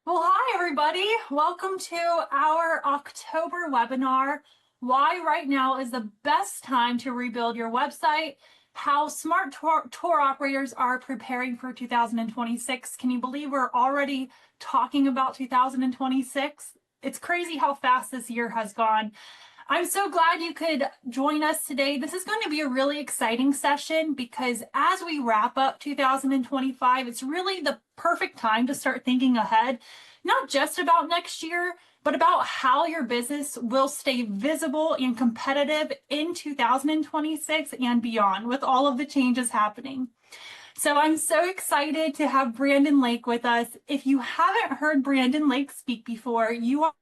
Well, hi, everybody. Welcome to our October webinar, Why Right Now is the Best Time to Rebuild Your Website, How Smart Tour Operators Are Preparing for 2026. Can you believe we're already talking about 2026? It's crazy how fast this year has gone. I'm so glad you could join us today. This is going to be a really exciting session because as we wrap up 2025, it's really the perfect time to start thinking ahead, not just about next year, but about how your business will stay visible and competitive in 2026 and beyond with all of the changes happening. So I'm so excited to have Brandon Lake with us. If you haven't heard Brandon Lake speak before, you are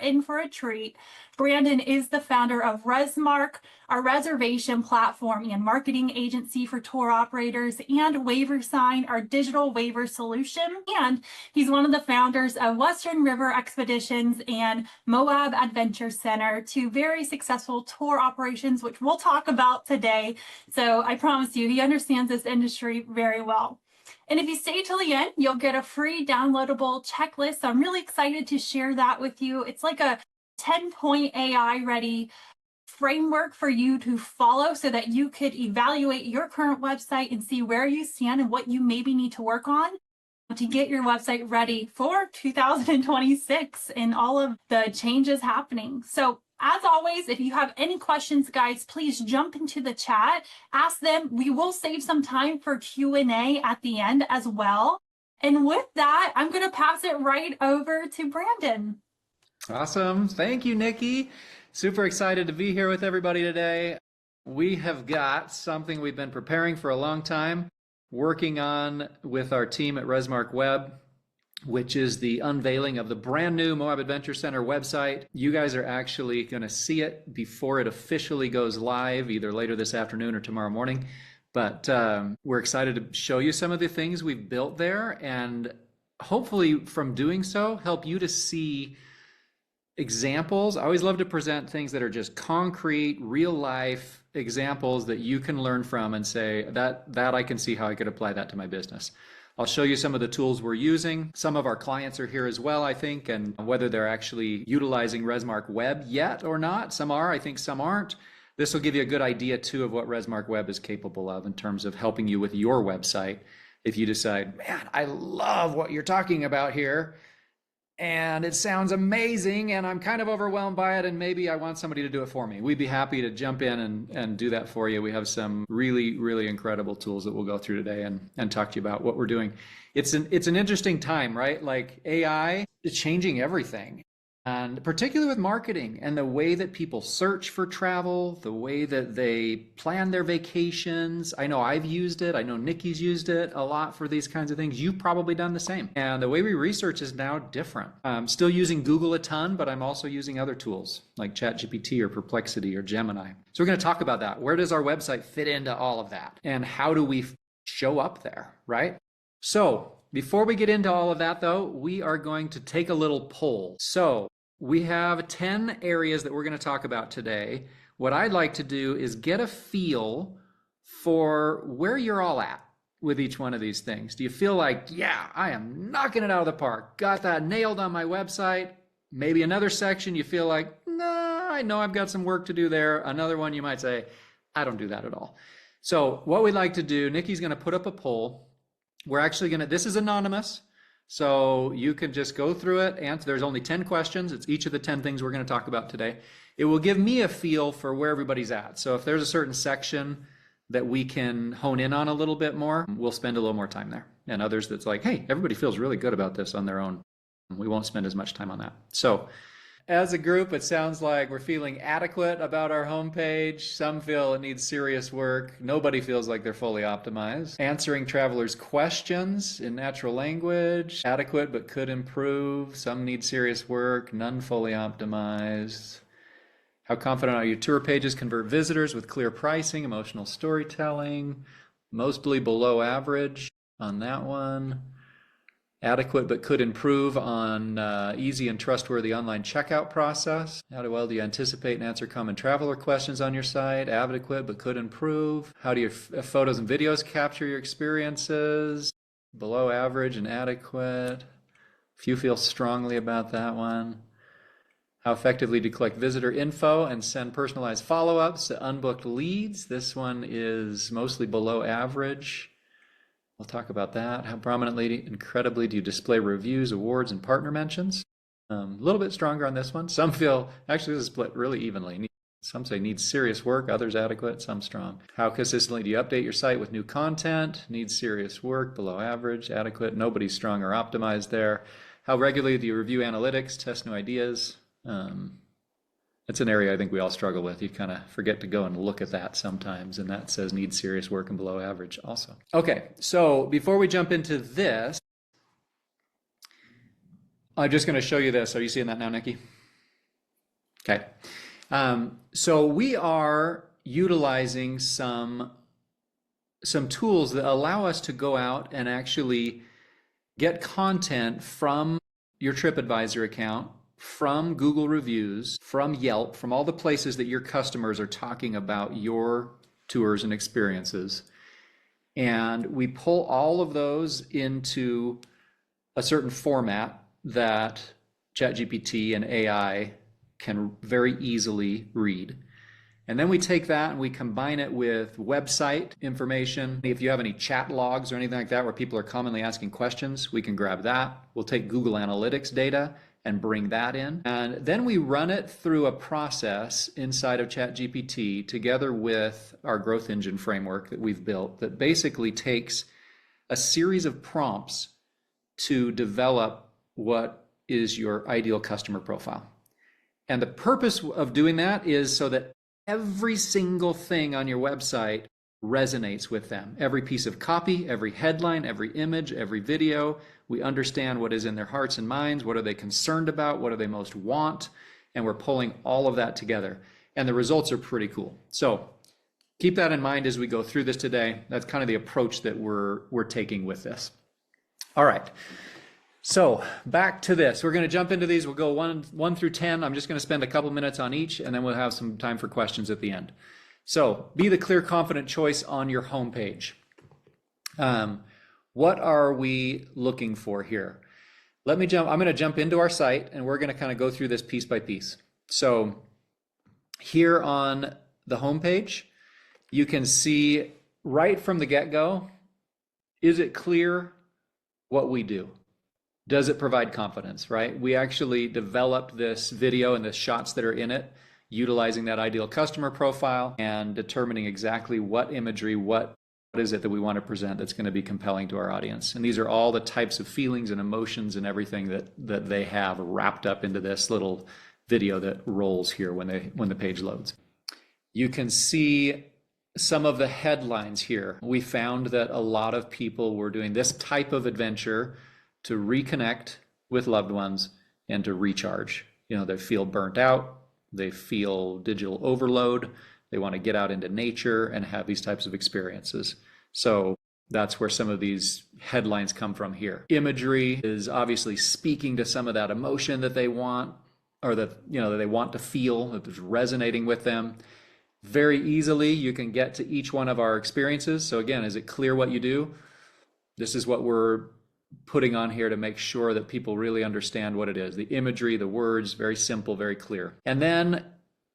in for a treat. Brandon is the founder of Resmark, our reservation platform and marketing agency for tour operators, and WaiverSign, our digital waiver solution. And he's one of the founders of Western River Expeditions and Moab Adventure Center, two very successful tour operations, which we'll talk about today. So I promise you, he understands this industry very well. And if you stay till the end, you'll get a free downloadable checklist. I'm really excited to share that with you. It's like a 10-point AI ready framework for you to follow so that you could evaluate your current website and see where you stand and what you maybe need to work on to get your website ready for 2026 and all of the changes happening. So as always, if you have any questions, guys, please jump into the chat, ask them. We will save some time for Q&A at the end as well. And with that, I'm going to pass it right over to Brandon. Awesome. Thank you, Nikki. Super excited to be here with everybody today. We have got something we've been preparing for a long time, working on with our team at Resmark Web, which is the unveiling of the brand new Moab Adventure Center website. You guys are actually going to see it before it officially goes live, either later this afternoon or tomorrow morning. But we're excited to show you some of the things we've built there, and hopefully from doing so, help you to see examples. I always love to present things that are just concrete, real life examples that you can learn from and say, that I can see how I could apply that to my business. I'll show you some of the tools we're using. Some of our clients are here as well, I think, and whether they're actually utilizing Resmark Web yet or not. Some are, I think some aren't. This will give you a good idea too of what Resmark Web is capable of in terms of helping you with your website. If you decide, man, I love what you're talking about here, and it sounds amazing, and I'm kind of overwhelmed by it, and maybe I want somebody to do it for me. We'd be happy to jump in and do that for you. We have some really, really incredible tools that we'll go through today and talk to you about what we're doing. It's an interesting time, right? Like AI is changing everything, and particularly with marketing and the way that people search for travel, the way that they plan their vacations. I know I've used it. I know Nikki's used it a lot for these kinds of things. You've probably done the same. And the way we research is now different. I'm still using Google a ton, but I'm also using other tools like ChatGPT or Perplexity or Gemini. So we're going to talk about that. Where does our website fit into all of that? And how do we show up there, right? So before we get into all of that, though, we are going to take a little poll. So we have 10 areas that we're going to talk about today. What I'd like to do is get a feel for where you're all at with each one of these things. Do you feel like, yeah, I am knocking it out of the park, got that nailed on my website? Maybe another section you feel like, nah, I know I've got some work to do there. Another one you might say, I don't do that at all. So what we'd like to do, Nikki's going to put up a poll. We're actually going to, this is anonymous. So you can just go through it, and there's only 10 questions. It's each of the 10 things we're going to talk about today. It will give me a feel for where everybody's at. So if there's a certain section that we can hone in on a little bit more, we'll spend a little more time there. And others that's like, hey, everybody feels really good about this on their own. We won't spend as much time on that. So as a group, it sounds like we're feeling adequate about our homepage. Some feel it needs serious work. Nobody feels like they're fully optimized. Answering travelers' questions in natural language, adequate but could improve. Some need serious work, none fully optimized. How confident are your tour pages convert visitors with clear pricing, emotional storytelling? Mostly below average on that one. Adequate but could improve on easy and trustworthy online checkout process. How well do you anticipate and answer common traveler questions on your site? Adequate but could improve. How do your photos and videos capture your experiences? Below average and adequate. If you feel strongly about that one. How effectively to collect visitor info and send personalized follow-ups to unbooked leads. This one is mostly below average. We'll talk about that. How prominently, incredibly, do you display reviews, awards, and partner mentions? A little bit stronger on this one. Some feel, actually this is split really evenly. Some say needs serious work, others adequate, some strong. How consistently do you update your site with new content? Needs serious work, below average, adequate, nobody's strong or optimized there. How regularly do you review analytics, test new ideas? It's an area I think we all struggle with. You kind of forget to go and look at that sometimes, and that says needs serious work and below average also. Okay, so before we jump into this, I'm just going to show you this. Are you seeing that now, Nikki? Okay. So we are utilizing some tools that allow us to go out and actually get content from your TripAdvisor account, from Google reviews, from Yelp, from all the places that your customers are talking about your tours and experiences. And we pull all of those into a certain format that ChatGPT and AI can very easily read. And then we take that and we combine it with website information. If you have any chat logs or anything like that where people are commonly asking questions, we can grab that. We'll take Google Analytics data and bring that in. And then we run it through a process inside of ChatGPT together with our growth engine framework that we've built that basically takes a series of prompts to develop what is your ideal customer profile. And the purpose of doing that is so that every single thing on your website resonates with them. Every piece of copy, every headline, every image, every video. We understand what is in their hearts and minds. What are they concerned about? What do they most want? And we're pulling all of that together. And the results are pretty cool. So keep that in mind as we go through this today. That's kind of the approach that we're taking with this. All right. So back to this. We're going to jump into these. We'll go one through 10. I'm just going to spend a couple minutes on each, and then we'll have some time for questions at the end. So be the clear, confident choice on your homepage. What are we looking for here? I'm going to jump into our site, and we're going to kind of go through this piece by piece. So here on the homepage, you can see right from the get-go, is it clear what we do? Does it provide confidence, right? We actually developed this video and the shots that are in it, utilizing that ideal customer profile and determining exactly what imagery, what is it that we want to present that's going to be compelling to our audience. And these are all the types of feelings and emotions and everything that they have wrapped up into this little video that rolls here when the page loads. You can see some of the headlines here. We found that a lot of people were doing this type of adventure to reconnect with loved ones and to recharge. They feel burnt out, they feel digital overload, they want to get out into nature and have these types of experiences. So that's where some of these headlines come from here. Imagery is obviously speaking to some of that emotion that they want, or that they want to feel, that is resonating with them. Very easily you can get to each one of our experiences. So again, is it clear what you do? This is what we're putting on here to make sure that people really understand what it is. The imagery, the words, very simple, very clear. And then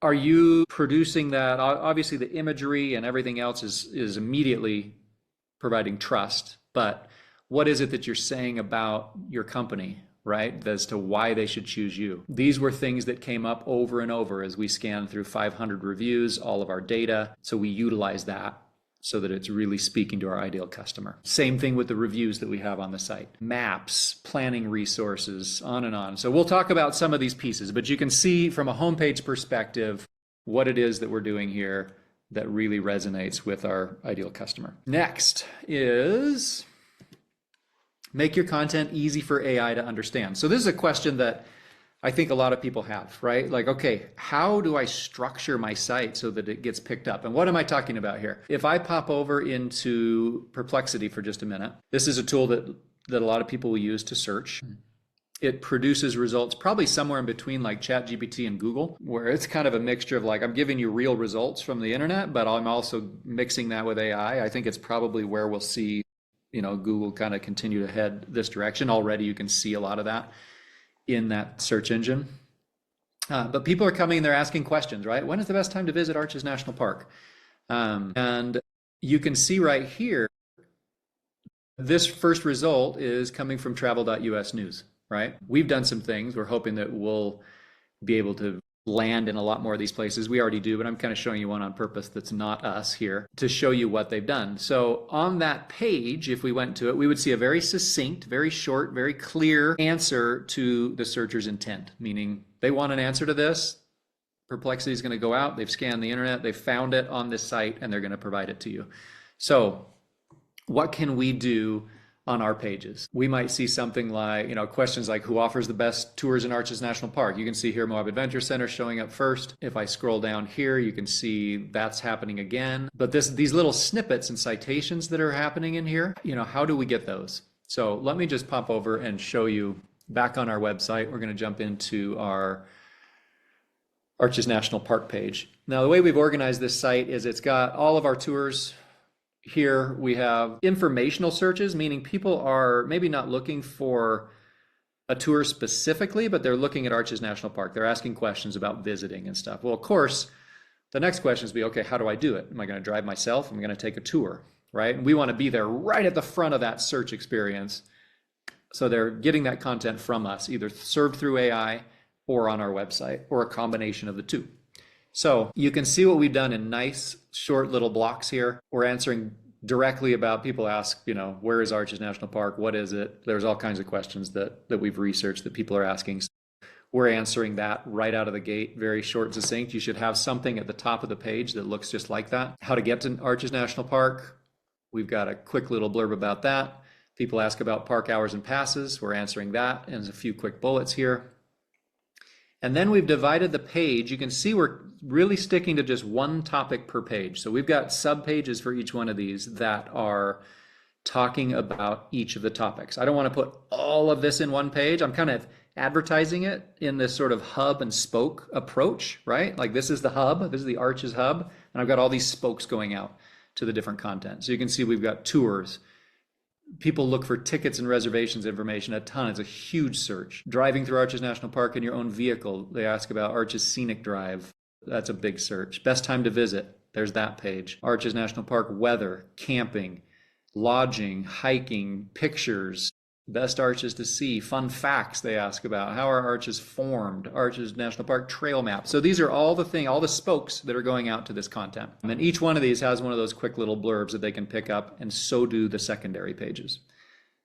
are you producing that? Obviously the imagery and everything else is immediately providing trust, but what is it that you're saying about your company, right? As to why they should choose you. These were things that came up over and over as we scanned through 500 reviews, all of our data. So we utilize that so that it's really speaking to our ideal customer. Same thing with the reviews that we have on the site. Maps, planning resources, on and on. So we'll talk about some of these pieces, but you can see from a homepage perspective what it is that we're doing here that really resonates with our ideal customer. Next is make your content easy for AI to understand. So this is a question that I think a lot of people have, right? Like, okay, how do I structure my site so that it gets picked up? And what am I talking about here? If I pop over into Perplexity for just a minute, this is a tool that a lot of people will use to search. It produces results probably somewhere in between like ChatGPT and Google, where it's kind of a mixture of like, I'm giving you real results from the internet, but I'm also mixing that with AI. I think it's probably where we'll see Google kind of continue to head this direction. Already you can see a lot of that in that search engine. But people are coming and they're asking questions, right? When is the best time to visit Arches National Park? And you can see right here, this first result is coming from travel.us news, right? We've done some things. We're hoping that we'll be able to land in a lot more of these places. We already do, but I'm kind of showing you one on purpose that's not us here to show you what they've done. So on that page, if we went to it, we would see a very succinct, very short, very clear answer to the searcher's intent, meaning they want an answer to this. Perplexity is going to go out. They've scanned the internet. They've found it on this site, and they're going to provide it to you. So what can we do on our pages? We might see something like, questions like who offers the best tours in Arches National Park? You can see here Moab Adventure Center showing up first. If I scroll down here, you can see that's happening again. But these little snippets and citations that are happening in here, how do we get those? So let me just pop over and show you back on our website. We're going to jump into our Arches National Park page. Now, the way we've organized this site is it's got all of our tours. Here we have informational searches, meaning people are maybe not looking for a tour specifically, but they're looking at Arches National Park. They're asking questions about visiting and stuff. Well, of course, the next question is okay, how do I do it? Am I going to drive myself? Am I going to take a tour, right? And we want to be there right at the front of that search experience. So they're getting that content from us, either served through AI or on our website, or a combination of the two. So you can see what we've done in nice short little blocks here. We're answering directly about, people ask, where is Arches National Park? What is it? There's all kinds of questions that we've researched that people are asking. So we're answering that right out of the gate, very short and succinct. You should have something at the top of the page that looks just like that. How to get to Arches National Park. We've got a quick little blurb about that. People ask about park hours and passes. We're answering that, and there's a few quick bullets here. And then we've divided the page. You can see we're really sticking to just one topic per page. So we've got sub-pages for each one of these that are talking about each of the topics. I don't want to put all of this in one page. I'm kind of advertising it in this sort of hub and spoke approach, right? Like this is the hub, this is the Arches hub, and I've got all these spokes going out to the different content. So you can see we've got tours. People look for tickets and reservations information a ton. It's a huge search. Driving through Arches National Park in your own vehicle. They ask about Arches Scenic Drive. That's a big search. Best time to visit. There's that page. Arches National Park weather, camping, lodging, hiking, pictures, best arches to see, fun facts they ask about. How are arches formed? Arches National Park trail map. So these are all the spokes that are going out to this content. And each one of these has one of those quick little blurbs that they can pick up, and so do the secondary pages.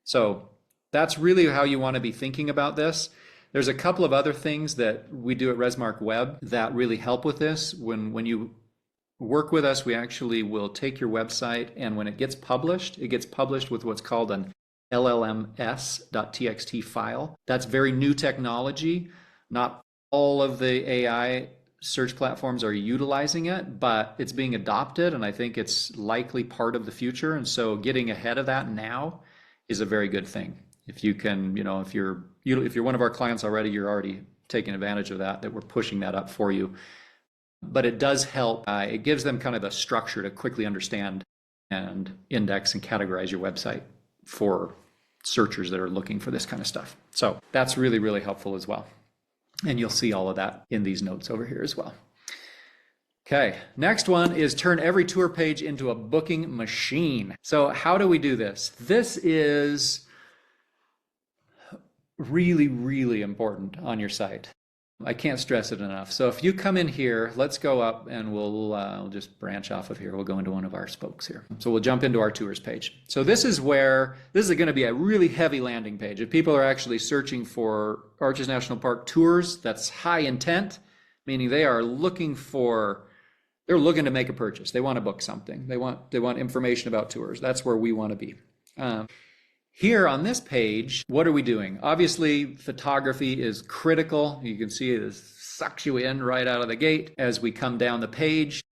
So that's really how you want to be thinking about this. There's a couple of other things that we do at Resmark Web that really help with this. When you work with us, we actually will take your website, and when it gets published with what's called an llms.txt file. That's very new technology. Not all of the AI search platforms are utilizing it, but it's being adopted, and I think it's likely part of the future. And so getting ahead of that now is a very good thing. If you can, if you're one of our clients already, you're already taking advantage of that we're pushing that up for you. But it does help. It gives them kind of a structure to quickly understand and index and categorize your website for searchers that are looking for this kind of stuff. So that's really, really helpful as well. And you'll see all of that in these notes over here as well. Okay, next one is turn every tour page into a booking machine. So how do we do this? This is really, really important on your site. I can't stress it enough. So if you come in here, let's go up and we'll just branch off of here. We'll go into one of our spokes here. So we'll jump into our tours page. So this is going to be a really heavy landing page. If people are actually searching for Arches National Park tours, that's high intent, meaning they're looking to make a purchase. They want to book something. They want information about tours. That's where we want to be. Here on this page, what are we doing? Obviously, photography is critical. You can see it sucks you in right out of the gate. As we come down the page,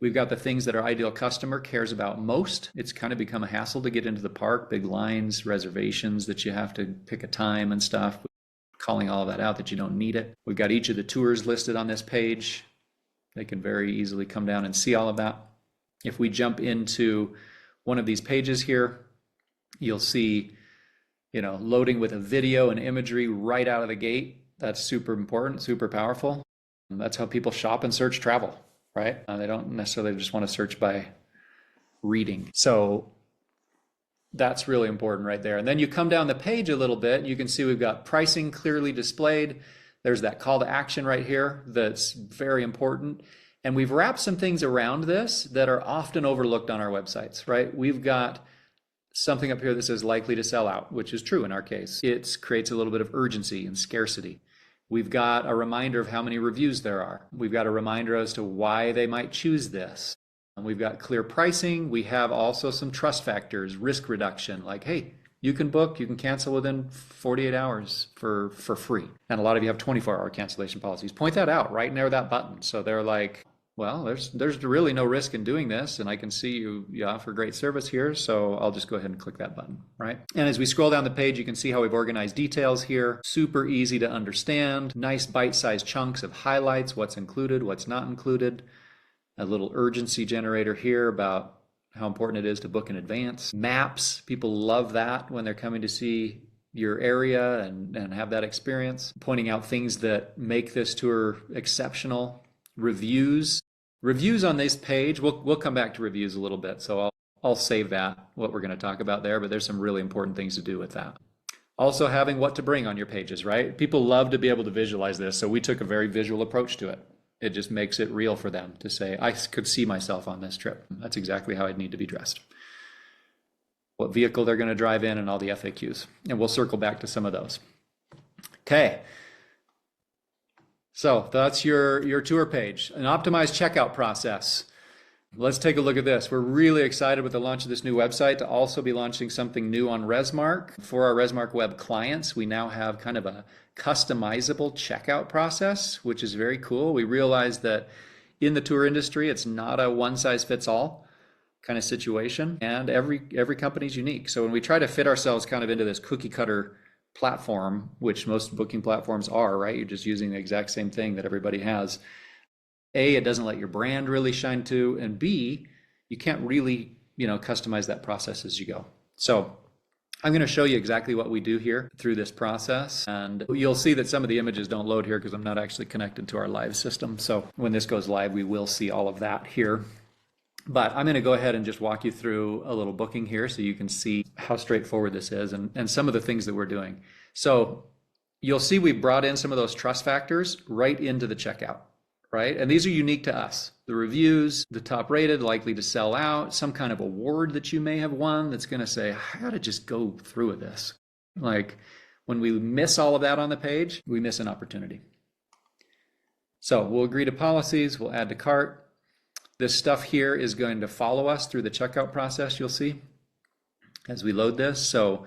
we've got the things that our ideal customer cares about most. It's kind of become a hassle to get into the park, big lines, reservations that you have to pick a time and stuff. Calling all of that out that you don't need it. We've got each of the tours listed on this page. They can very easily come down and see all of that. If we jump into one of these pages here, You'll see, loading with a video and imagery right out of the gate. That's super important, super powerful. That's how people shop and search travel, right? They don't necessarily just want to search by reading. So that's really important right there. And then you come down the page a little bit, you can see we've got pricing clearly displayed. There's that call to action right here that's very important. And we've wrapped some things around this that are often overlooked on our websites, right? We've got something up here that says likely to sell out, which is true in our case. It creates a little bit of urgency and scarcity. We've got a reminder of how many reviews there are. We've got a reminder as to why they might choose this. And we've got clear pricing. We have also some trust factors, risk reduction, like, hey, you can book, you can cancel within 48 hours for free. And a lot of you have 24-hour cancellation policies. Point that out right near that button. So they're like, well, there's really no risk in doing this, and I can see you offer great service here, so I'll just go ahead and click that button, right? And as we scroll down the page, you can see how we've organized details here. Super easy to understand. Nice bite-sized chunks of highlights, what's included, what's not included. A little urgency generator here about how important it is to book in advance. Maps, people love that when they're coming to see your area and have that experience. Pointing out things that make this tour exceptional. Reviews on this page, we'll come back to reviews a little bit, so I'll save that, what we're going to talk about there, but there's some really important things to do with that. Also having what to bring on your pages, right? People love to be able to visualize this, so we took a very visual approach to it. It just makes it real for them to say, I could see myself on this trip. That's exactly how I'd need to be dressed. What vehicle they're going to drive in and all the FAQs. And we'll circle back to some of those. Okay. So that's your tour page, an optimized checkout process. Let's take a look at this. We're really excited with the launch of this new website to also be launching something new on ResMark. For our ResMark web clients, we now have kind of a customizable checkout process, which is very cool. We realize that in the tour industry, it's not a one-size-fits-all kind of situation, and every company's unique. So when we try to fit ourselves kind of into this cookie-cutter platform, which most booking platforms are, right? You're just using the exact same thing that everybody has. A, it doesn't let your brand really shine too, and B, you can't really, customize that process as you go. So I'm going to show you exactly what we do here through this process, and you'll see that some of the images don't load here because I'm not actually connected to our live system. So when this goes live, we will see all of that here. But I'm going to go ahead and just walk you through a little booking here so you can see how straightforward this is and some of the things that we're doing. So you'll see we brought in some of those trust factors right into the checkout, right? And these are unique to us. The reviews, the top rated, likely to sell out, some kind of award that you may have won that's going to say, I got to just go through with this. Like when we miss all of that on the page, we miss an opportunity. So we'll agree to policies, we'll add to cart. This stuff here is going to follow us through the checkout process, you'll see, as we load this. So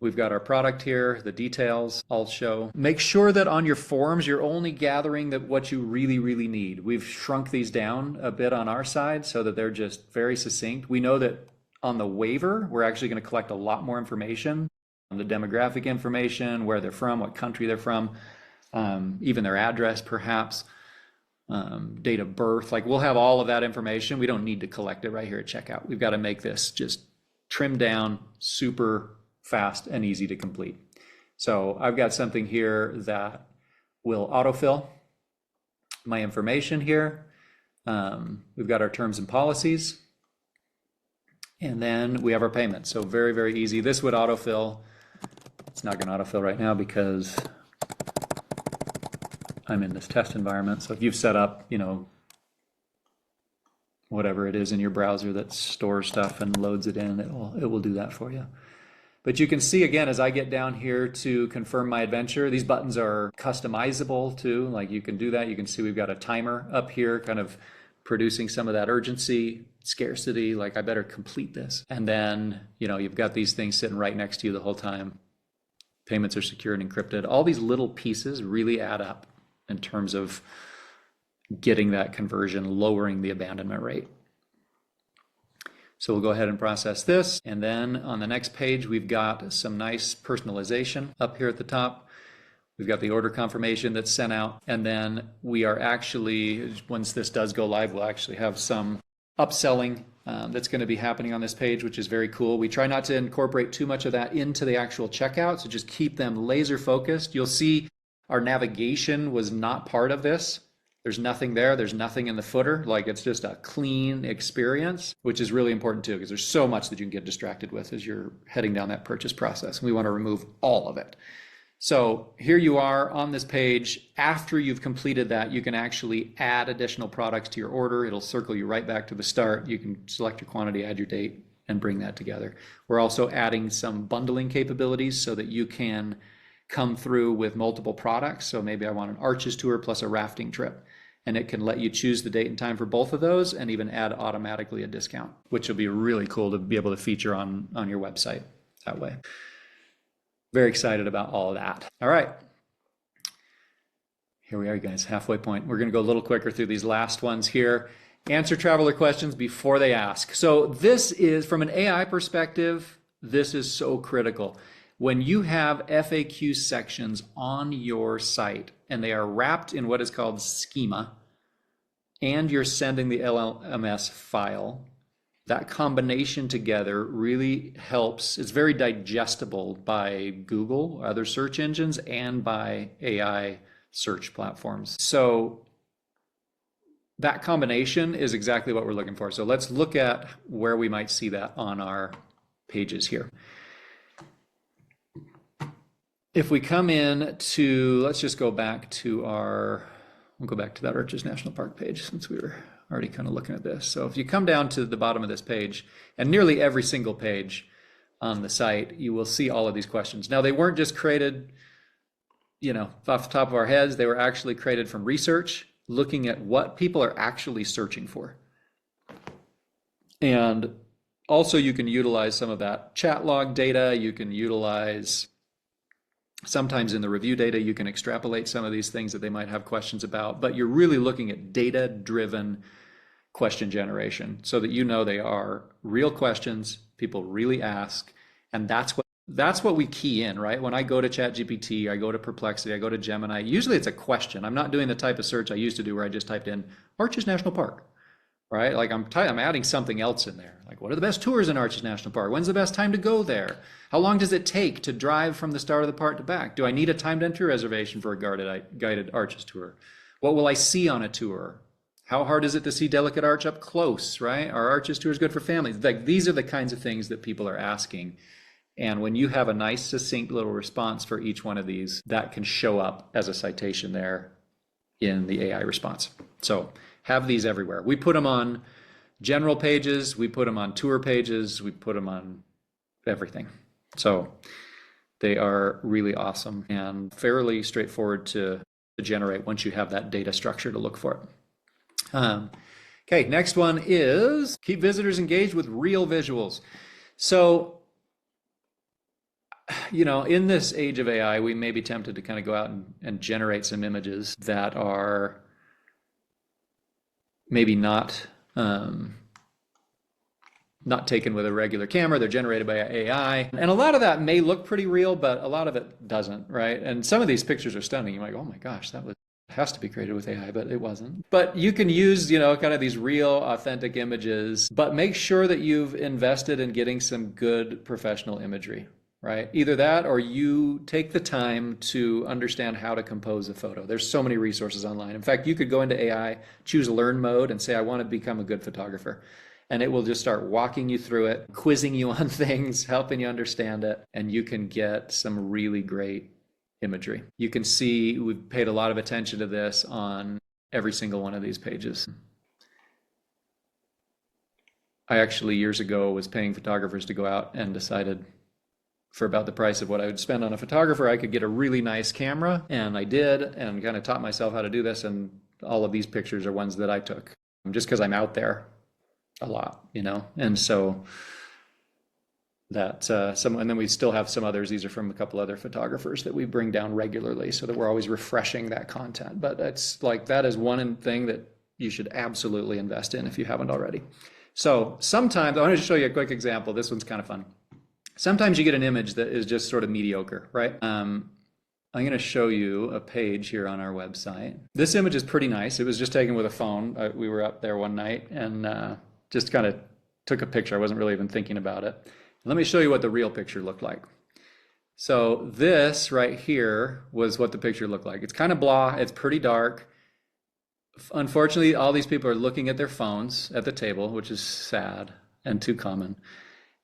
we've got our product here, the details I'll show. Make sure that on your forms, you're only gathering what you really, really need. We've shrunk these down a bit on our side so that they're just very succinct. We know that on the waiver, we're actually going to collect a lot more information, the demographic information, where they're from, what country they're from, even their address perhaps. Date of birth, like we'll have all of that information. We don't need to collect it right here at checkout. We've got to make this just trimmed down, super fast and easy to complete. So I've got something here that will autofill my information here. We've got our terms and policies, and then we have our payment. So very, very easy. This would autofill. It's not going to autofill right now because I'm in this test environment. So if you've set up, whatever it is in your browser that stores stuff and loads it in, it will do that for you. But you can see again, as I get down here to confirm my adventure, these buttons are customizable too. Like you can do that. You can see we've got a timer up here kind of producing some of that urgency, scarcity, like I better complete this. And then, you've got these things sitting right next to you the whole time. Payments are secure and encrypted. All these little pieces really add up in terms of getting that conversion, lowering the abandonment rate. So we'll go ahead and process this. And then on the next page, we've got some nice personalization up here at the top. We've got the order confirmation that's sent out. And then we are actually, once this does go live, we'll actually have some upselling that's going to be happening on this page, which is very cool. We try not to incorporate too much of that into the actual checkout, so just keep them laser focused. You'll see our navigation was not part of this. There's nothing there. There's nothing in the footer. Like, it's just a clean experience, which is really important too, because there's so much that you can get distracted with as you're heading down that purchase process. We want to remove all of it. So here you are on this page. After you've completed that, you can actually add additional products to your order. It'll circle you right back to the start. You can select your quantity, add your date, and bring that together. We're also adding some bundling capabilities so that you can come through with multiple products. So maybe I want an Arches tour plus a rafting trip, and it can let you choose the date and time for both of those and even add automatically a discount, which will be really cool to be able to feature on your website that way. Very excited about all of that. All right. Here we are, guys, halfway point. We're going to go a little quicker through these last ones here. Answer traveler questions before they ask. So this is, from an AI perspective, this is so critical. When you have FAQ sections on your site and they are wrapped in what is called schema, and you're sending the LLMS file, that combination together really helps. It's very digestible by Google, other search engines, and by AI search platforms. So that combination is exactly what we're looking for. So let's look at where we might see that on our pages here. If we come in to, let's just go back to we'll go back to that Arches National Park page since we were already kind of looking at this. So if you come down to the bottom of this page, and nearly every single page on the site, you will see all of these questions. Now, they weren't just created, off the top of our heads. They were actually created from research, looking at what people are actually searching for. And also, you can utilize some of that chat log data. You can utilize, sometimes in the review data, you can extrapolate some of these things that they might have questions about, but you're really looking at data-driven question generation so that they are real questions people really ask. And that's what we key in, right? When I go to ChatGPT, I go to Perplexity, I go to Gemini, usually it's a question. I'm not doing the type of search I used to do where I just typed in Arches National Park, right? Like I'm adding something else in there. Like, what are the best tours in Arches National Park? When's the best time to go there? How long does it take to drive from the start of the park to back? Do I need a timed entry reservation for a guided Arches tour? What will I see on a tour? How hard is it to see Delicate Arch up close, right? Are Arches tours good for families? Like, these are the kinds of things that people are asking. And when you have a nice, succinct little response for each one of these, that can show up as a citation there in the AI response. So have these everywhere. We put them on general pages, we put them on tour pages, we put them on everything. So they are really awesome and fairly straightforward to generate once you have that data structure to look for it. Okay, next one is keep visitors engaged with real visuals. So, in this age of AI, we may be tempted to kind of go out and generate some images that are maybe not taken with a regular camera. They're generated by AI. And a lot of that may look pretty real, but a lot of it doesn't, right? And some of these pictures are stunning. You're like, oh my gosh, has to be created with AI, but it wasn't. But you can use, kind of these real, authentic images, but make sure that you've invested in getting some good professional imagery, right? Either that or you take the time to understand how to compose a photo. There's so many resources online. In fact, you could go into AI, choose learn mode, and say, I want to become a good photographer. And it will just start walking you through it, quizzing you on things, helping you understand it, and you can get some really great imagery. You can see we've paid a lot of attention to this on every single one of these pages. I actually years ago was paying photographers to go out and decided for about the price of what I would spend on a photographer, I could get a really nice camera, and I did, and kind of taught myself how to do this. And all of these pictures are ones that I took just because I'm out there a lot, and so that and then we still have some others. These are from a couple other photographers that we bring down regularly so that we're always refreshing that content. But it's like, that is one thing that you should absolutely invest in if you haven't already. So sometimes, I want to show you a quick example. This one's kind of fun. Sometimes you get an image that is just sort of mediocre, right? I'm going to show you a page here on our website. This image is pretty nice. It was just taken with a phone. We were up there one night and just kind of took a picture. I wasn't really even thinking about it. Let me show you what the real picture looked like. So this right here was what the picture looked like. It's kind of blah, it's pretty dark. Unfortunately, all these people are looking at their phones at the table, which is sad and too common.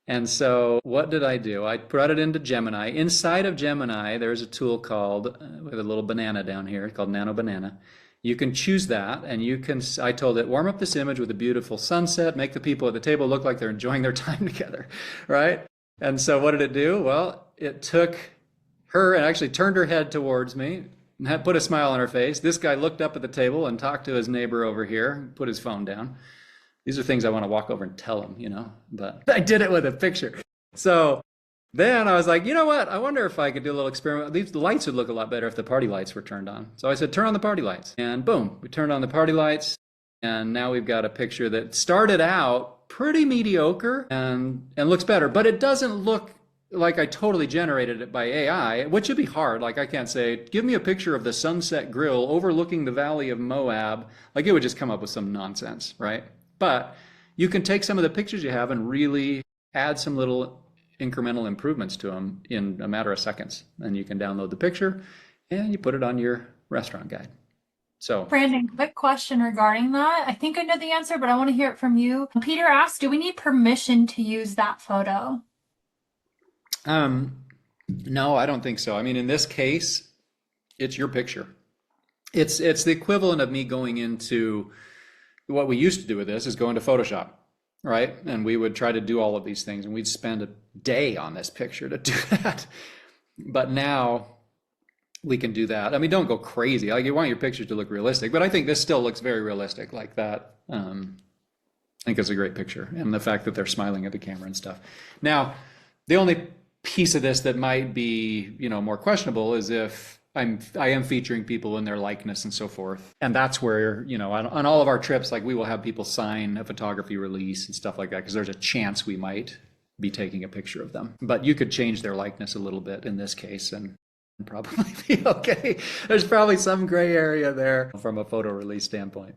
And so what did I do? I brought it into Gemini. Inside of Gemini, there's a tool called, with a little banana down here, called Nano Banana. You can choose that, and you can, I told it, warm up this image with a beautiful sunset, make the people at the table look like they're enjoying their time together, right? And so what did it do? Well, it took her and actually turned her head towards me, and had put a smile on her face. This guy looked up at the table and talked to his neighbor over here, put his phone down. These are things I want to walk over and tell him, but I did it with a picture. So then I was like, you know what? I wonder if I could do a little experiment. These lights would look a lot better if the party lights were turned on. So I said, turn on the party lights. And boom, we turned on the party lights. And now we've got a picture that started out pretty mediocre and looks better, but it doesn't look like I totally generated it by AI, which would be hard. Like I can't say, give me a picture of the Sunset Grill overlooking the Valley of Moab. Like it would just come up with some nonsense, right? But you can take some of the pictures you have and really add some little incremental improvements to them in a matter of seconds. And you can download the picture and you put it on your restaurant guide. So, Brandon, quick question regarding that. I think I know the answer, but I want to hear it from you. Peter asked, do we need permission to use that photo? no, I don't think so. I mean, in this case, it's your picture. It's the equivalent of me going into what we used to do with this is go into Photoshop, right? And we would try to do all of these things, and we'd spend a day on this picture to do that. But now we can do that. I mean, don't go crazy. Like you want your pictures to look realistic, but I think this still looks very realistic like that. I think it's a great picture, and the fact that they're smiling at the camera and stuff. Now, the only piece of this that might be, more questionable is if I am featuring people in their likeness and so forth. And that's where, on all of our trips, like we will have people sign a photography release and stuff like that, because there's a chance we might be taking a picture of them. But you could change their likeness a little bit in this case and probably be okay. There's probably some gray area there from a photo release standpoint.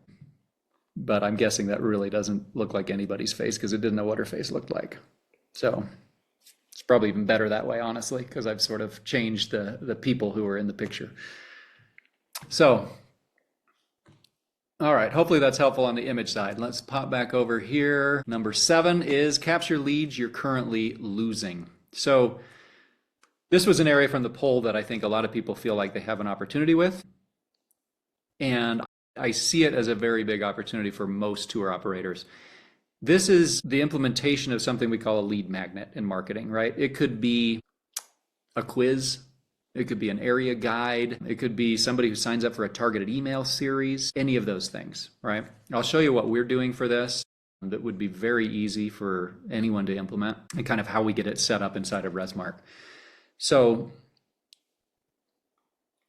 But I'm guessing that really doesn't look like anybody's face because it didn't know what her face looked like. So it's probably even better that way, honestly, because I've sort of changed the people who are in the picture. So, all right, hopefully that's helpful on the image side. Let's pop back over here. Number 7 is capture leads you're currently losing. So this was an area from the poll that I think a lot of people feel like they have an opportunity with. And I see it as a very big opportunity for most tour operators. This is the implementation of something we call a lead magnet in marketing, right? It could be a quiz. It could be an area guide. It could be somebody who signs up for a targeted email series, any of those things, right? I'll show you what we're doing for this that would be very easy for anyone to implement and kind of how we get it set up inside of ResMark. So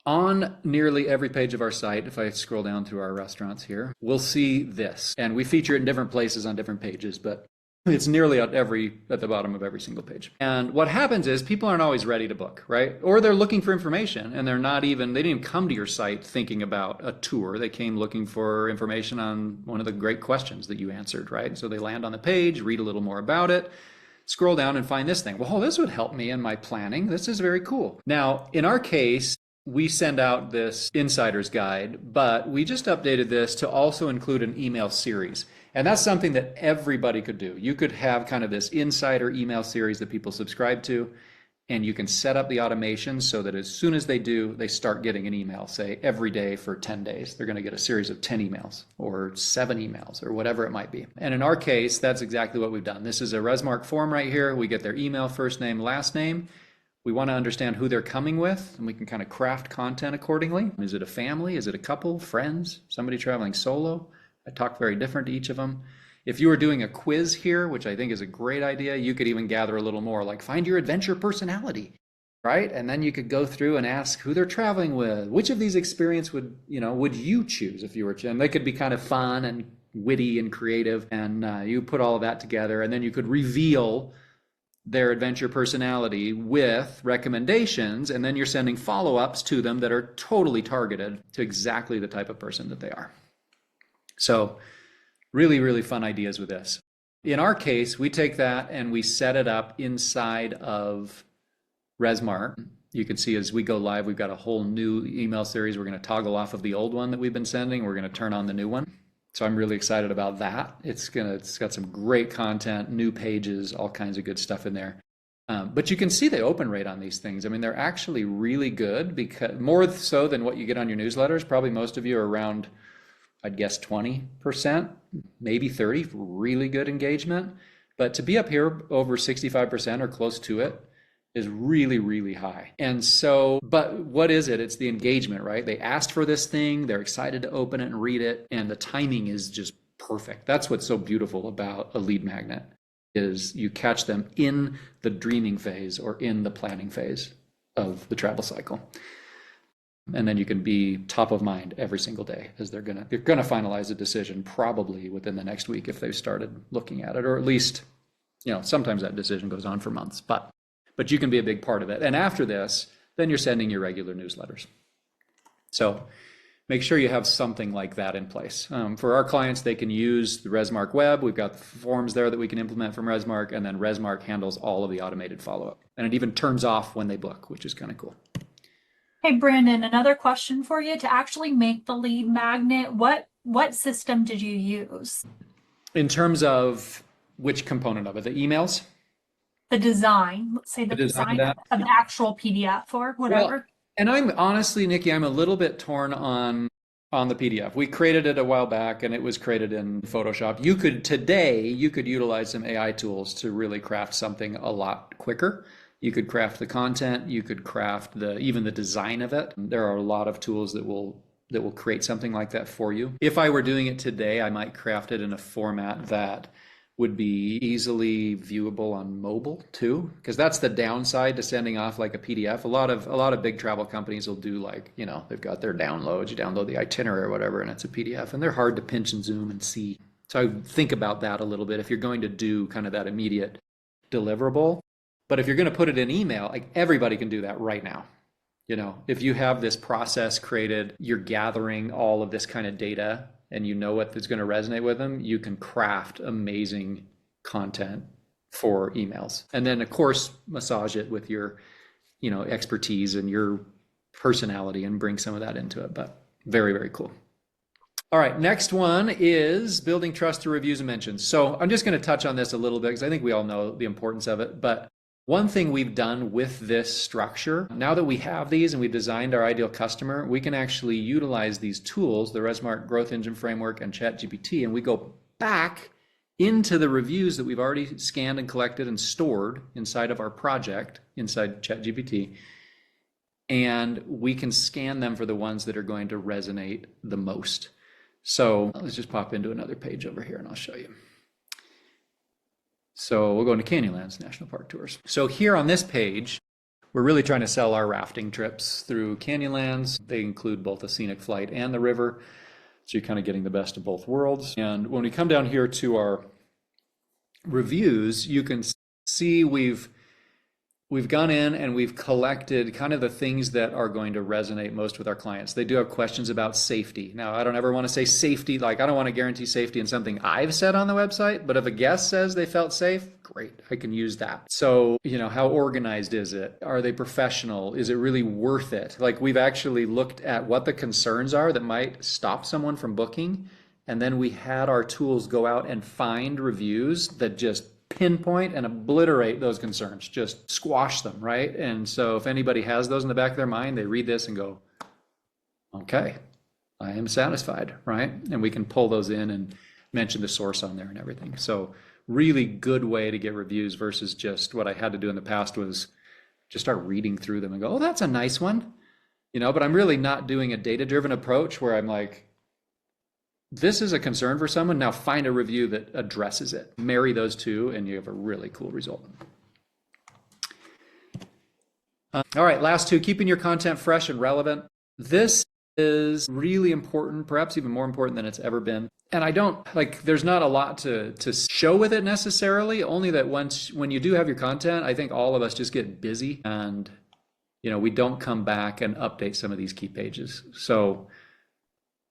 on nearly every page of our site, if I scroll down through our restaurants here, we'll see this. And we feature it in different places on different pages, but it's nearly at the bottom of every single page. And what happens is people aren't always ready to book, right? Or they're looking for information and they didn't even come to your site thinking about a tour. They came looking for information on one of the great questions that you answered, right? So they land on the page, read a little more about it, scroll down and find this thing. Well, this would help me in my planning. This is very cool. Now, in our case, we send out this insider's guide, but we just updated this to also include an email series. And that's something that everybody could do. You could have kind of this insider email series that people subscribe to, and you can set up the automation so that as soon as they do, they start getting an email, say every day for 10 days. They're going to get a series of 10 emails or 7 emails or whatever it might be. And in our case, that's exactly what we've done. This is a ResMark form right here. We get their email, first name, last name. We want to understand who they're coming with, and we can kind of craft content accordingly. Is it a family? Is it a couple, friends, somebody traveling solo? I talk very different to each of them. If you were doing a quiz here, which I think is a great idea, you could even gather a little more, like find your adventure personality, right? And then you could go through and ask who they're traveling with. Which of these experiences would you choose if you were to? And they could be kind of fun and witty and creative, and you put all of that together, and then you could reveal their adventure personality with recommendations, and then you're sending follow-ups to them that are totally targeted to exactly the type of person that they are. So really, really fun ideas with this. In our case, we take that and we set it up inside of Resmart. You can see as we go live, we've got a whole new email series. We're going to toggle off of the old one that we've been sending. We're going to turn on the new one. So I'm really excited about that. It's got some great content, new pages, all kinds of good stuff in there. But you can see the open rate on these things. I mean, they're actually really good, because more so than what you get on your newsletters. Probably most of you are around, I'd guess 20%, maybe 30, really good engagement. But to be up here over 65% or close to it is really, really high. And so, but what is it? It's the engagement, right? They asked for this thing, they're excited to open it and read it, and the timing is just perfect. That's what's so beautiful about a lead magnet, is you catch them in the dreaming phase or in the planning phase of the travel cycle. And then you can be top of mind every single day, as they're gonna finalize a decision probably within the next week if they've started looking at it, or at least, sometimes that decision goes on for months, but you can be a big part of it. And after this, then you're sending your regular newsletters. So make sure you have something like that in place. For our clients, they can use the Resmark web. We've got the forms there that we can implement from Resmark, and then Resmark handles all of the automated follow-up. And it even turns off when they book, which is kind of cool. Hey, Brandon, another question for you. To actually make the lead magnet, what system did you use? In terms of which component of it, the emails? The design, let's say the design of the actual PDF or whatever. Well, and I'm honestly, Nikki, I'm a little bit torn on the PDF. We created it a while back and it was created in Photoshop. You could utilize some AI tools to really craft something a lot quicker. You could craft the content, you could craft even the design of it. There are a lot of tools that will create something like that for you. If I were doing it today, I might craft it in a format that would be easily viewable on mobile too, because that's the downside to sending off like a PDF. A lot of big travel companies will do they've got their downloads, you download the itinerary or whatever, and it's a PDF, and they're hard to pinch and zoom and see. So I would think about that a little bit if you're going to do kind of that immediate deliverable. But if you're going to put it in email, like everybody can do that right now. If you have this process created, you're gathering all of this kind of data and you know what is going to resonate with them, you can craft amazing content for emails. And then of course, massage it with your, expertise and your personality and bring some of that into it. But very, very cool. All right, next one is building trust through reviews and mentions. So I'm just going to touch on this a little bit because I think we all know the importance of it. But one thing we've done with this structure, now that we have these and we've designed our ideal customer, we can actually utilize these tools, the Resmart Growth Engine Framework and ChatGPT, and we go back into the reviews that we've already scanned and collected and stored inside of our project, inside ChatGPT, and we can scan them for the ones that are going to resonate the most. So let's just pop into another page over here and I'll show you. So we'll go into Canyonlands National Park Tours. So here on this page, we're really trying to sell our rafting trips through Canyonlands. They include both a scenic flight and the river. So you're kind of getting the best of both worlds. And when we come down here to our reviews, you can see we've gone in and we've collected kind of the things that are going to resonate most with our clients. They do have questions about safety. Now, I don't ever want to say safety, like I don't want to guarantee safety in something I've said on the website, but if a guest says they felt safe, great, I can use that. So, how organized is it? Are they professional? Is it really worth it? Like we've actually looked at what the concerns are that might stop someone from booking. And then we had our tools go out and find reviews that just pinpoint and obliterate those concerns, just squash them, right? And so if anybody has those in the back of their mind, they read this and go, okay, I am satisfied, right? And we can pull those in and mention the source on there and everything. So really good way to get reviews versus just what I had to do in the past was just start reading through them and go, oh, that's a nice one, but I'm really not doing a data-driven approach where I'm like, this is a concern for someone, now find a review that addresses it. Marry those two and you have a really cool result. All right, last two, keeping your content fresh and relevant. This is really important, perhaps even more important than it's ever been. And there's not a lot to show with it necessarily, only that when you do have your content, I think all of us just get busy and, we don't come back and update some of these key pages. So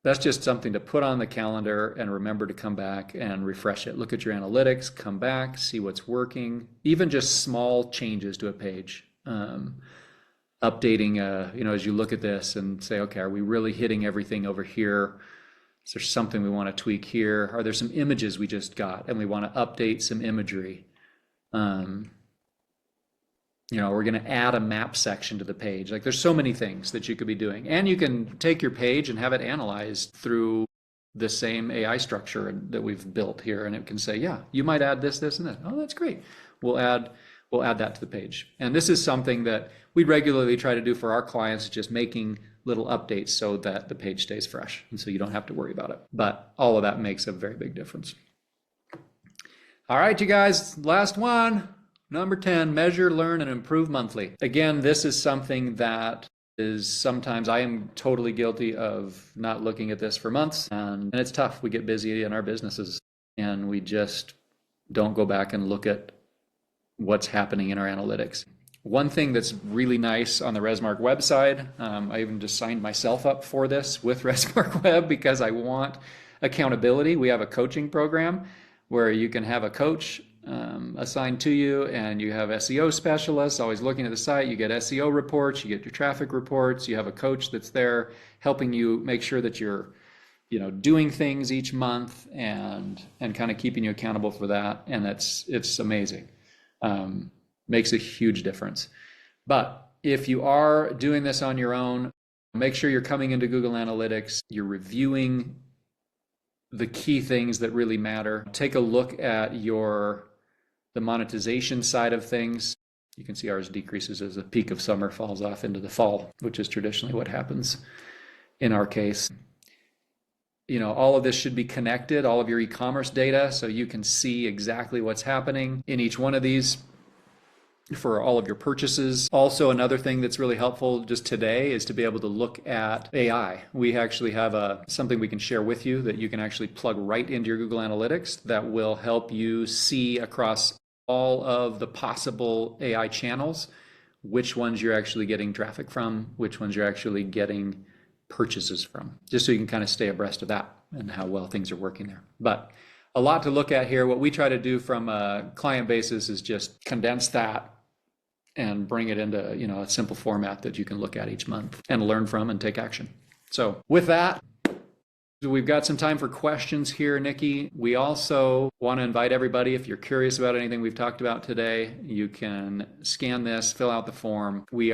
That's just something to put on the calendar and remember to come back and refresh it. Look at your analytics, come back, see what's working, even just small changes to a page. Updating, as you look at this and say, okay, are we really hitting everything over here? Is there something we want to tweak here? Are there some images we just got and we want to update some imagery? We're going to add a map section to the page. Like there's so many things that you could be doing. And you can take your page and have it analyzed through the same AI structure that we've built here. And it can say, yeah, you might add this, this, and this. Oh, that's great. We'll add that to the page. And this is something that we regularly try to do for our clients, just making little updates so that the page stays fresh. And so you don't have to worry about it. But all of that makes a very big difference. All right, you guys, last one. Number 10, measure, learn, and improve monthly. Again, this is something that is sometimes I am totally guilty of not looking at this for months. And it's tough. We get busy in our businesses and we just don't go back and look at what's happening in our analytics. One thing that's really nice on the ResMark website, I even just signed myself up for this with ResMark Web because I want accountability. We have a coaching program where you can have a coach assigned to you, and you have SEO specialists always looking at the site. You get SEO reports, you get your traffic reports, you have a coach that's there helping you make sure that you're doing things each month and kind of keeping you accountable for that. And it's amazing. Makes a huge difference. But if you are doing this on your own, make sure you're coming into Google Analytics, you're reviewing the key things that really matter. Take a look at the monetization side of things. You can see ours decreases as the peak of summer falls off into the fall, which is traditionally what happens in our case. All of this should be connected, all of your e-commerce data, so you can see exactly what's happening in each one of these for all of your purchases. Also, another thing that's really helpful just today is to be able to look at AI. We actually have something we can share with you that you can actually plug right into your Google Analytics that will help you see across all of the possible AI channels, which ones you're actually getting traffic from, which ones you're actually getting purchases from, just so you can kind of stay abreast of that and how well things are working there. But a lot to look at here. What we try to do from a client basis is just condense that and bring it into a simple format that you can look at each month and learn from and take action. So with that, we've got some time for questions here, Nikki. We also want to invite everybody, if you're curious about anything we've talked about today, you can scan this, fill out the form. We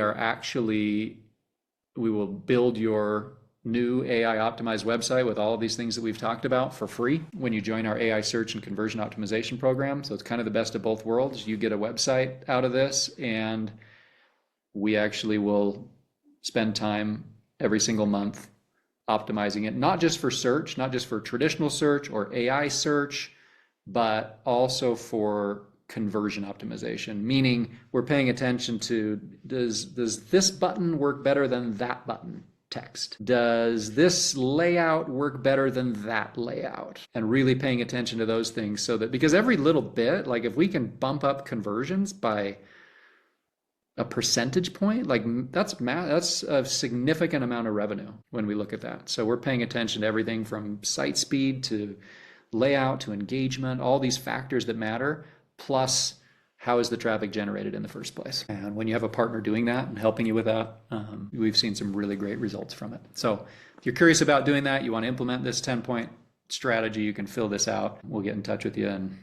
will build your new AI optimized website with all of these things that we've talked about for free when you join our AI search and conversion optimization program. So it's kind of the best of both worlds. You get a website out of this, and we actually will spend time every single month optimizing it, not just for search, not just for traditional search or AI search, but also for conversion optimization, meaning we're paying attention to, does this button work better than that button text? Does this layout work better than that layout? And really paying attention to those things, so that, because every little bit, like if we can bump up conversions by a percentage point, like that's a significant amount of revenue when we look at that. So we're paying attention to everything from site speed to layout to engagement, all these factors that matter, plus how is the traffic generated in the first place. And when you have a partner doing that and helping you with that, we've seen some really great results from it. So if you're curious about doing that, you want to implement this 10-point strategy, you can fill this out. We'll get in touch with you and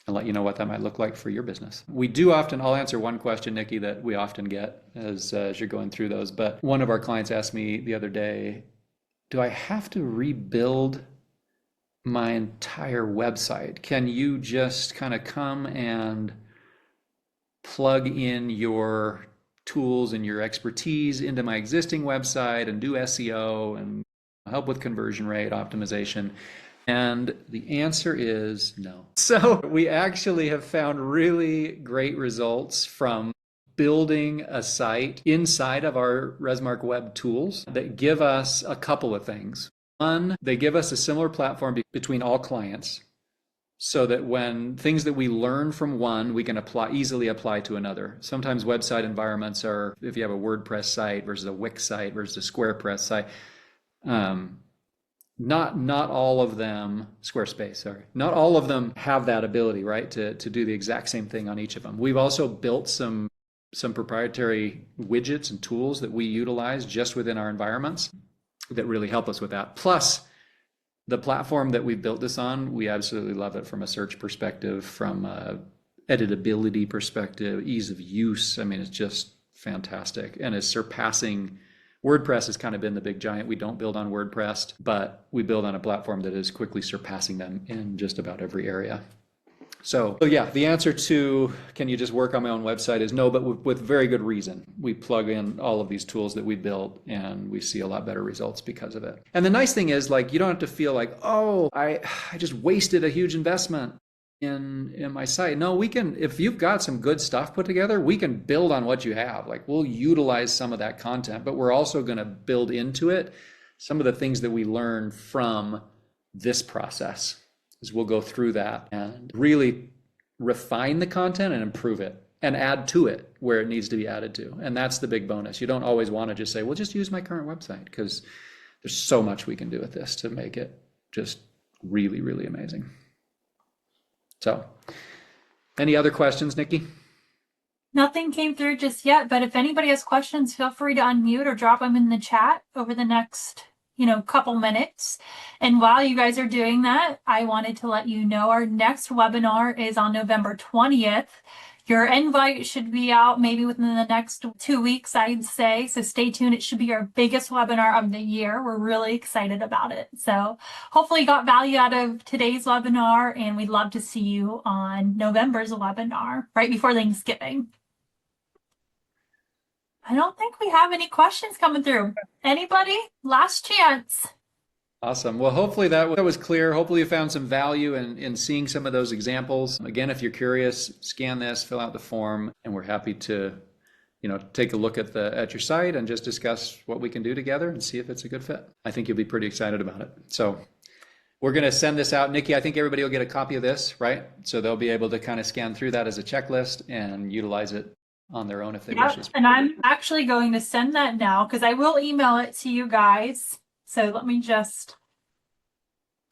let you know what that might look like for your business. We do often, I'll answer one question, Nikki, that we often get as you're going through those. But one of our clients asked me the other day, do I have to rebuild my entire website? Can you just kind of come and plug in your tools and your expertise into my existing website and do SEO and help with conversion rate optimization? And the answer is no. So we actually have found really great results from building a site inside of our ResMark Web tools that give us a couple of things. One, they give us a similar platform between all clients, so that when things that we learn from one, we can easily apply to another. Sometimes website environments are, if you have a WordPress site versus a Wix site versus a SquarePress site, not all of them, Squarespace, sorry, not all of them have that ability, right, to do the exact same thing on each of them. We've also built some proprietary widgets and tools that we utilize just within our environments that really help us with that. Plus, the platform that we've built this on, we absolutely love it from a search perspective, from a editability perspective, ease of use. I mean, it's just fantastic and is surpassing. WordPress has kind of been the big giant. We don't build on WordPress, but we build on a platform that is quickly surpassing them in just about every area. So yeah, the answer to can you just work on my own website is no, but with very good reason. We plug in all of these tools that we built and we see a lot better results because of it. And the nice thing is, like, you don't have to feel like, oh, I just wasted a huge investment in my site. No, we can, if you've got some good stuff put together, we can build on what you have. Like, we'll utilize some of that content, but we're also going to build into it some of the things that we learn from this process. Is we'll go through that and really refine the content and improve it and add to it where it needs to be added to. And that's the big bonus. You don't always want to just say, well, just use my current website, because there's so much we can do with this to make it just really, really amazing. So, any other questions, Nikki? Nothing came through just yet, but if anybody has questions, feel free to unmute or drop them in the chat over the next, couple minutes. And while you guys are doing that, I wanted to let you know our next webinar is on November 20th. Your invite should be out maybe within the next 2 weeks, I'd say. So stay tuned. It should be our biggest webinar of the year. We're really excited about it. So hopefully you got value out of today's webinar, and we'd love to see you on November's webinar right before Thanksgiving. I don't think we have any questions coming through. Anybody? Last chance. Awesome. Well, hopefully that was clear. Hopefully you found some value in seeing some of those examples. Again, if you're curious, scan this, fill out the form, and we're happy to, take a look at your site and just discuss what we can do together and see if it's a good fit. I think you'll be pretty excited about it. So we're going to send this out. Nikki, I think everybody will get a copy of this, right? So they'll be able to kind of scan through that as a checklist and utilize it on their own if they wish. And I'm actually going to send that now, because I will email it to you guys. So let me just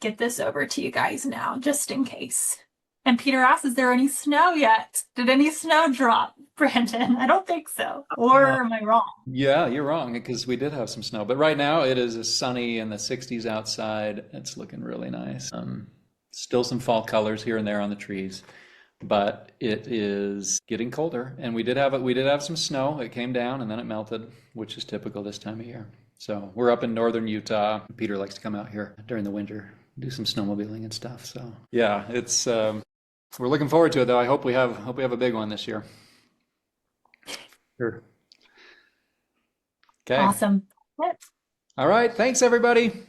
get this over to you guys now, just in case. And Peter asks, is there any snow yet? Did any snow drop, Brandon? I don't think so. Or am I wrong? Yeah, you're wrong, because we did have some snow. But right now it is sunny in the 60s outside. It's looking really nice. Still some fall colors here and there on the trees, but it is getting colder. And we did have some snow. It came down and then it melted, which is typical this time of year. So we're up in northern Utah. Peter likes to come out here during the winter, do some snowmobiling and stuff. So yeah, it's we're looking forward to it, though. I hope we have a big one this year. Sure. Okay. Awesome. All right. Thanks, everybody.